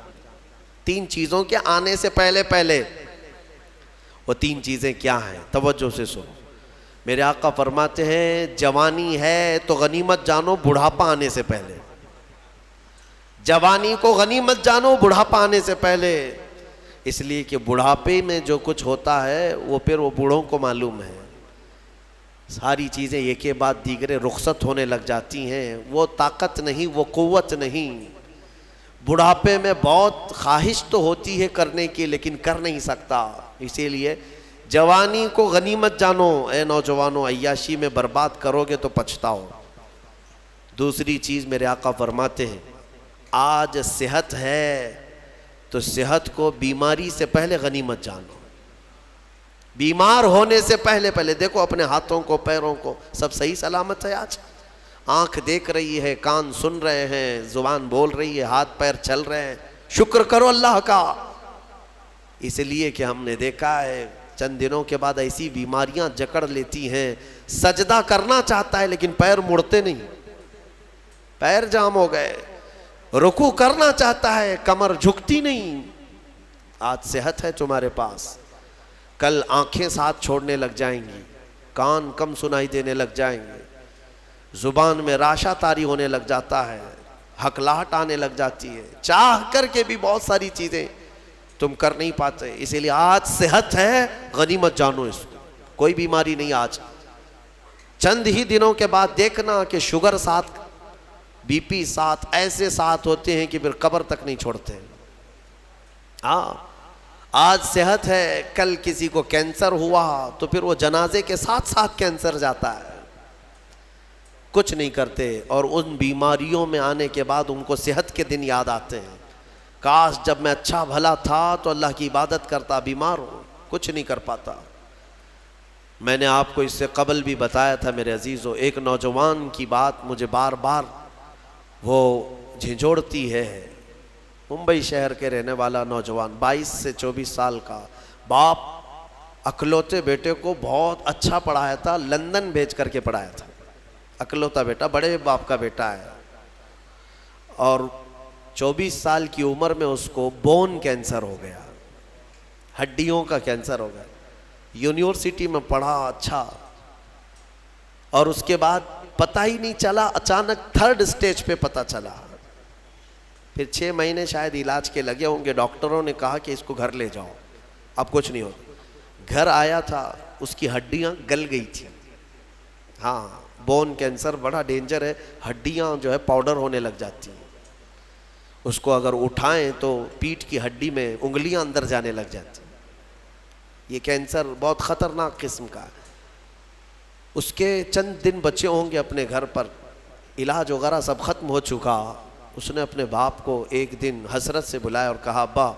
3 چیزوں کے آنے سے پہلے پہلے. وہ 3 چیزیں کیا ہیں؟ توجہ سے سنو. میرے آقا فرماتے ہیں جوانی ہے تو غنیمت جانو بڑھاپا آنے سے پہلے. جوانی کو غنیمت جانو بڑھاپا آنے سے پہلے. اس لیے کہ بڑھاپے میں جو کچھ ہوتا ہے وہ پھر وہ بوڑھوں کو معلوم ہے. ساری چیزیں ایک کے بعد دیگرے رخصت ہونے لگ جاتی ہیں. وہ طاقت نہیں، وہ قوت نہیں. بڑھاپے میں بہت خواہش تو ہوتی ہے کرنے کی لیکن کر نہیں سکتا، اسی لیے جوانی کو غنیمت جانو۔ اے نوجوانوں، عیاشی میں برباد کرو گے تو پچھتاؤ۔ دوسری چیز میرے آقا فرماتے ہیں، آج صحت ہے تو صحت کو بیماری سے پہلے غنیمت جانو۔ بیمار ہونے سے پہلے دیکھو اپنے ہاتھوں کو، پیروں کو، سب صحیح سلامت ہے آج؟ آنکھ دیکھ رہی ہے، کان سن رہے ہیں، زبان بول رہی ہے، ہاتھ پیر چل رہے ہیں، شکر کرو اللہ کا۔ اس لیے کہ ہم نے دیکھا ہے چند دنوں کے بعد ایسی بیماریاں جکڑ لیتی ہیں، سجدہ کرنا چاہتا ہے لیکن پیر مڑتے نہیں، پیر جام ہو گئے، رکوع کرنا چاہتا ہے کمر جھکتی نہیں۔ آج صحت ہے تمہارے پاس، کل آنکھیں ساتھ چھوڑنے لگ جائیں گی، کان کم سنائی دینے لگ جائیں گے، زبان میں راشا طاری ہونے لگ جاتا ہے، ہکلاہٹ آنے لگ جاتی ہے، چاہ کر کے بھی بہت ساری چیزیں تم کر نہیں پاتے۔ اسی لیے آج صحت ہے، غنیمت جانو اس کو، کوئی بیماری نہیں آج۔ چند ہی دنوں کے بعد دیکھنا کہ شوگر ساتھ، بی پی ساتھ، ایسے ساتھ ہوتے ہیں کہ پھر قبر تک نہیں چھوڑتے۔ ہاں آج صحت ہے، کل کسی کو کینسر ہوا تو پھر وہ جنازے کے ساتھ ساتھ کینسر جاتا ہے، کچھ نہیں کرتے، اور ان بیماریوں میں آنے کے بعد ان کو صحت کے دن یاد آتے ہیں، کاش جب میں اچھا بھلا تھا تو اللہ کی عبادت کرتا، بیمار ہوں کچھ نہیں کر پاتا۔ میں نے آپ کو اس سے قبل بھی بتایا تھا میرے عزیزو، ایک نوجوان کی بات مجھے بار بار وہ جھنجھوڑتی ہے، ممبئی شہر کے رہنے والا نوجوان، 22 سے 24 سال کا، باپ اکلوتے بیٹے کو بہت اچھا پڑھایا تھا، لندن بھیج کر کے پڑھایا تھا، اکلوتا بیٹا، بڑے باپ کا بیٹا ہے، اور 24 سال کی عمر میں اس کو بون کینسر ہو گیا، ہڈیوں کا کینسر ہو گیا۔ یونیورسٹی میں پڑھا اچھا، اور اس کے بعد پتہ ہی نہیں چلا، اچانک 3rd سٹیج پہ پتہ چلا، پھر 6 مہینے شاید علاج کے لگے ہوں گے، ڈاکٹروں نے کہا کہ اس کو گھر لے جاؤ، اب کچھ نہیں ہوتا۔ گھر آیا تھا، اس کی ہڈیاں گل گئی تھی۔ ہاں بون کینسر بڑا ڈینجر ہے، ہڈیاں جو ہے پاؤڈر ہونے لگ جاتی ہیں، اس کو اگر اٹھائیں تو پیٹھ کی ہڈی میں انگلیاں اندر جانے لگ جاتی ہیں، یہ کینسر بہت خطرناک قسم کا ہے۔ اس کے چند دن بچے ہوں گے اپنے گھر پر، علاج وغیرہ سب ختم ہو چکا، اس نے اپنے باپ کو ایک دن حسرت سے بلایا اور کہا، ابا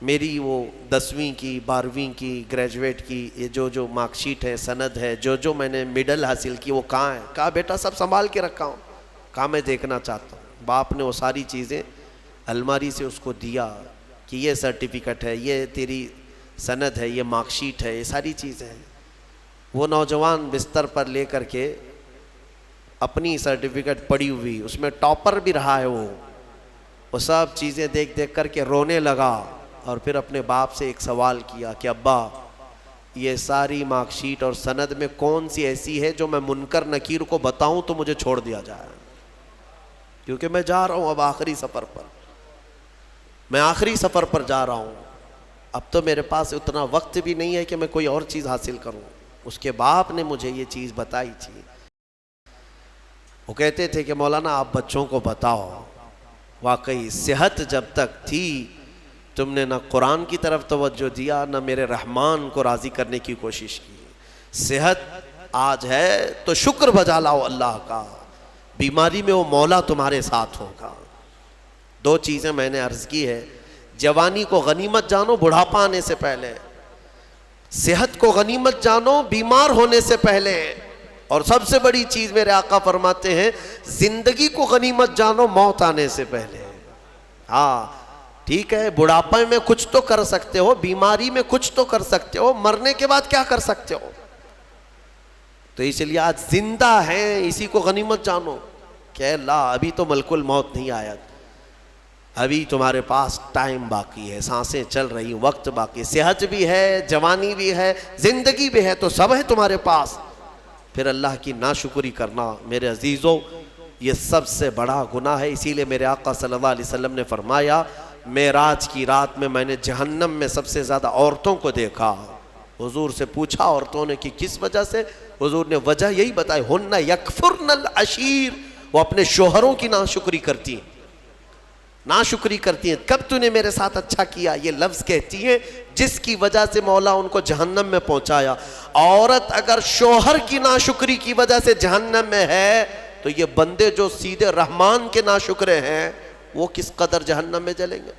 میری وہ 10ویں کی، 12ویں کی، گریجویٹ کی یہ جو مارک شیٹ ہے، سند ہے، جو میں نے میڈل حاصل کی وہ کہاں ہے؟ کہا بیٹا سب سنبھال کے رکھا ہوں۔ کہا میں دیکھنا چاہتا ہوں۔ باپ نے وہ ساری چیزیں الماری سے اس کو دیا کہ یہ سرٹیفکیٹ ہے، یہ تیری سند ہے، یہ مارک شیٹ ہے، یہ ساری چیزیں ہیں۔ وہ نوجوان بستر پر لے کر کے اپنی سرٹیفکیٹ پڑی ہوئی، اس میں ٹاپر بھی رہا ہے، وہ سب چیزیں دیکھ دیکھ کر کے رونے لگا، اور پھر اپنے باپ سے ایک سوال کیا کہ ابا یہ ساری مارک شیٹ اور سند میں کون سی ایسی ہے جو میں منکر نکیر کو بتاؤں تو مجھے چھوڑ دیا جائے، کیونکہ میں جا رہا ہوں اب آخری سفر پر، میں آخری سفر پر جا رہا ہوں، اب تو میرے پاس اتنا وقت بھی نہیں ہے کہ میں کوئی اور چیز حاصل کروں۔ اس کے باپ نے مجھے یہ چیز بتائی تھی، وہ کہتے تھے کہ مولانا آپ بچوں کو بتاؤ، واقعی صحت جب تک تھی تم نے نہ قرآن کی طرف توجہ دیا، نہ میرے رحمان کو راضی کرنے کی کوشش کی۔ صحت آج ہے تو شکر بجا لاؤ اللہ کا، بیماری میں وہ مولا تمہارے ساتھ ہوگا۔ 2 چیزیں میں نے عرض کی ہے، جوانی کو غنیمت جانو بڑھاپا آنے سے پہلے، صحت کو غنیمت جانو بیمار ہونے سے پہلے، اور سب سے بڑی چیز میرے آقا فرماتے ہیں زندگی کو غنیمت جانو موت آنے سے پہلے۔ ہاں ٹھیک ہے، بڑھاپے میں کچھ تو کر سکتے ہو، بیماری میں کچھ تو کر سکتے ہو، مرنے کے بعد کیا کر سکتے ہو؟ تو اس لیے آج زندہ ہیں، اسی کو غنیمت جانو کہ اللہ ابھی تو ملک الموت نہیں آیا، ابھی تمہارے پاس ٹائم باقی ہے، سانسیں چل رہی، وقت باقی، صحت بھی ہے، جوانی بھی ہے، زندگی بھی ہے، تو سب ہے تمہارے پاس۔ پھر اللہ کی ناشکری کرنا میرے عزیزوں یہ سب سے بڑا گناہ ہے۔ اسی لیے میرے آقا صلی اللہ علیہ وسلم نے فرمایا معراج کی رات میں نے جہنم میں سب سے زیادہ عورتوں کو دیکھا۔ حضور سے پوچھا عورتوں نے کہ کس وجہ سے؟ حضور نے وجہ یہی بتائی، ہن یکفرن العشیر، وہ اپنے شوہروں کی ناشکری کرتی ہیں۔ ناشکری کرتی ہیں. کب تو نے میرے ساتھ اچھا کیا, یہ لفظ کہتی ہیں جس کی وجہ سے مولا ان کو جہنم میں پہنچایا. عورت اگر شوہر کی ناشکری کی وجہ سے جہنم میں ہے تو یہ بندے جو سیدھے رحمان کے ناشکرے ہیں وہ کس قدر جہنم میں جلیں گے.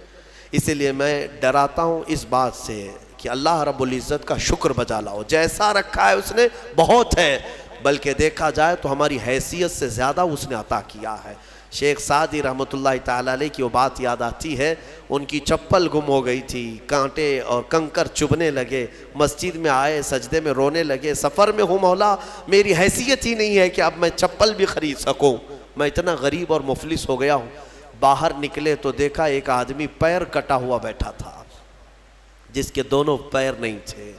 اسی لیے میں ڈراتا ہوں اس بات سے کہ اللہ رب العزت کا شکر بجا لاؤ. جیسا رکھا ہے اس نے بہت ہے, بلکہ دیکھا جائے تو ہماری حیثیت سے زیادہ اس نے عطا کیا ہے. شیخ سعدی رحمۃ اللہ تعالیٰ علیہ کی وہ بات یاد آتی ہے, ان کی چپل گم ہو گئی تھی, کانٹے اور کنکر چبھنے لگے, مسجد میں آئے سجدے میں رونے لگے, سفر میں ہوں مولا میری حیثیت ہی نہیں ہے کہ اب میں چپل بھی خرید سکوں, میں اتنا غریب اور مفلس ہو گیا ہوں. باہر نکلے تو دیکھا ایک آدمی پیر کٹا ہوا بیٹھا تھا جس کے دونوں پیر نہیں تھے.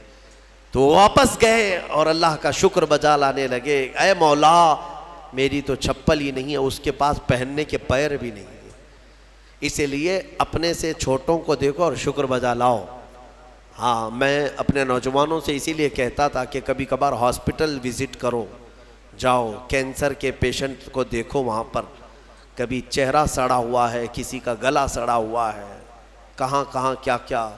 تو واپس گئے اور اللہ کا شکر بجا لانے لگے, اے مولا میری تو چپل ہی نہیں ہے, اس کے پاس پہننے کے پیر بھی نہیں ہے. اسی لیے اپنے سے چھوٹوں کو دیکھو اور شکر بجا لاؤ. ہاں میں اپنے نوجوانوں سے اسی لیے کہتا تھا کہ کبھی کبھار ہاسپٹل وزٹ کرو, جاؤ کینسر کے پیشنٹ کو دیکھو, وہاں پر کبھی چہرہ سڑا ہوا ہے, کسی کا گلا سڑا ہوا ہے, کہاں کہاں کیا کیا.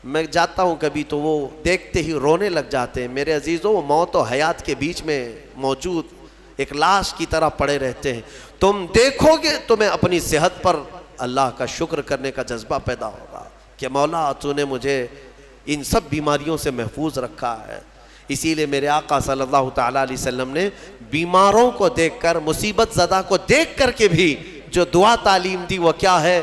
میں جاتا ہوں کبھی تو وہ دیکھتے ہی رونے لگ جاتے ہیں. میرے عزیزوں وہ موت و حیات کے بیچ میں موجود ایک لاش کی طرح پڑے رہتے ہیں. تم دیکھو گے تمہیں اپنی صحت پر اللہ کا شکر کرنے کا جذبہ پیدا ہوگا کہ مولا تو نے مجھے ان سب بیماریوں سے محفوظ رکھا ہے. اسی لیے میرے آقا صلی اللہ تعالیٰ علیہ وسلم نے بیماروں کو دیکھ کر, مصیبت زدہ کو دیکھ کر کے بھی جو دعا تعلیم دی وہ کیا ہے؟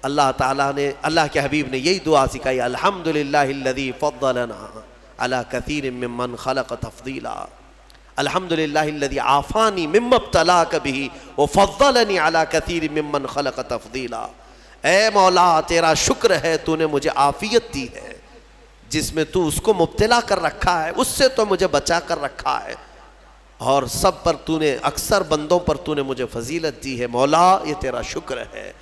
اللہ تعالیٰ نے, اللہ کے حبیب نے یہی دعا سکھائی, الحمدللہ الذی فضلنا علی کثیر ممن خلق تفضیلا, الحمدللہ الذی عافانی مما ابتلاک بہ وفضلنی علی کثیر ممن خلق تفضیلا. اے مولا تیرا شکر ہے تو نے مجھے عافیت دی ہے, جس میں تو اس کو مبتلا کر رکھا ہے اس سے تو مجھے بچا کر رکھا ہے, اور سب پر تو نے اکثر بندوں پر تو نے مجھے فضیلت دی ہے. مولا یہ تیرا شکر ہے.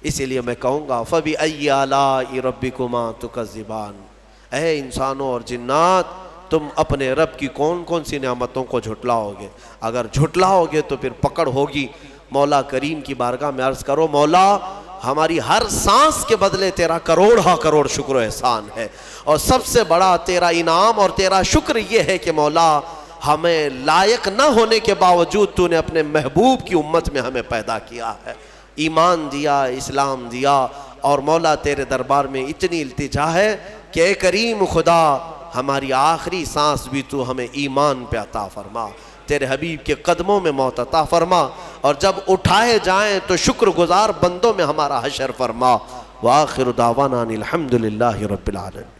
اسی لیے میں کہوں گا فَبِأَيِّ آلَاءِ رَبِّكُمَا تُكَذِّبَانِ, اے انسانوں اور جنات تم اپنے رب کی کون کون سی نعمتوں کو جھٹلاؤ گے؟ اگر جھٹلاؤ گے تو پھر پکڑ ہوگی. مولا کریم کی بارگاہ میں عرض کرو, مولا ہماری ہر سانس کے بدلے تیرا کروڑ کروڑ شکر و احسان ہے, اور سب سے بڑا تیرا انعام اور تیرا شکر یہ ہے کہ مولا ہمیں لائق نہ ہونے کے باوجود تو نے اپنے محبوب کی امت میں ہمیں پیدا کیا ہے, ایمان دیا, اسلام دیا. اور مولا تیرے دربار میں اتنی التجا ہے کہ اے کریم خدا ہماری آخری سانس بھی تو ہمیں ایمان پہ عطا فرما, تیرے حبیب کے قدموں میں موت عطا فرما, اور جب اٹھائے جائیں تو شکر گزار بندوں میں ہمارا حشر فرما. وآخر دعوانا الحمدللہ رب العالمین.